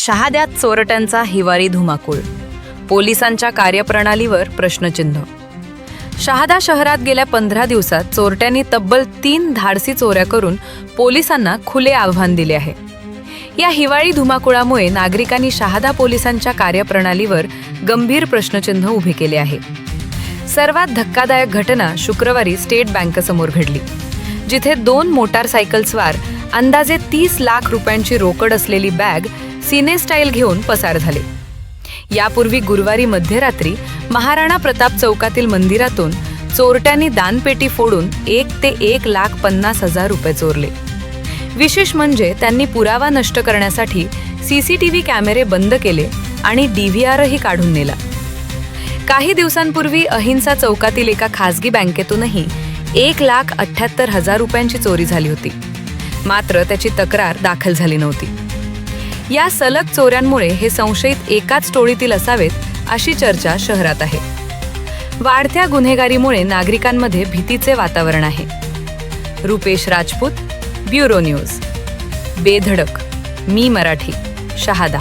शहाद्यात चोरट्यांचा हिवारी धुमाकूळ, पोलिसांच्या कार्यप्रणालीवर प्रश्नचिन्ह. शहादा शहरात गेल्या 15 दिवसात चोरट्यांनी तब्बल 3 धाडसी चोऱ्या करून पोलिसांना खुले आव्हान दिले आहे. या हिवाळी धुमाकूळामुळे नागरिकांनी शहादा पोलिसांच्या कार्यप्रणालीवर गंभीर प्रश्नचिन्ह उभे केले आहे. सर्वात धक्कादायक घटना शुक्रवारी स्टेट बँकेसमोर घडली, जिथे 2 मोटारसायकलस्वार अंदाजे 30 लाख रुपयांची रोकड असलेली बॅग सिने स्टाईल घेऊन पसार झाले. यापूर्वी गुरुवारी मध्यरात्री महाराणा प्रताप चौकातील मंदिरातून चोरट्यांनी दानपेटी फोडून 1 ते 1,50,000 रुपये चोरले. विशेष म्हणजे त्यांनी पुरावा नष्ट करण्यासाठी सीसीटीव्ही कॅमेरे बंद केले आणि DVRही काढून नेला. काही दिवसांपूर्वी अहिंसा चौकातील एका खासगी बँकेतूनही 1,78,000 रुपयांची चोरी झाली होती, मात्र त्याची तक्रार दाखल झाली नव्हती. या सलग चोऱ्यांमुळे हे संशयित एकाच टोळीतील असावेत अशी चर्चा शहरात आहे. वाढत्या गुन्हेगारीमुळे नागरिकांमध्ये भीतीचे वातावरण आहे. Rupesh Rajput, bureau news. बेधडक, मी मराठी, शहादा.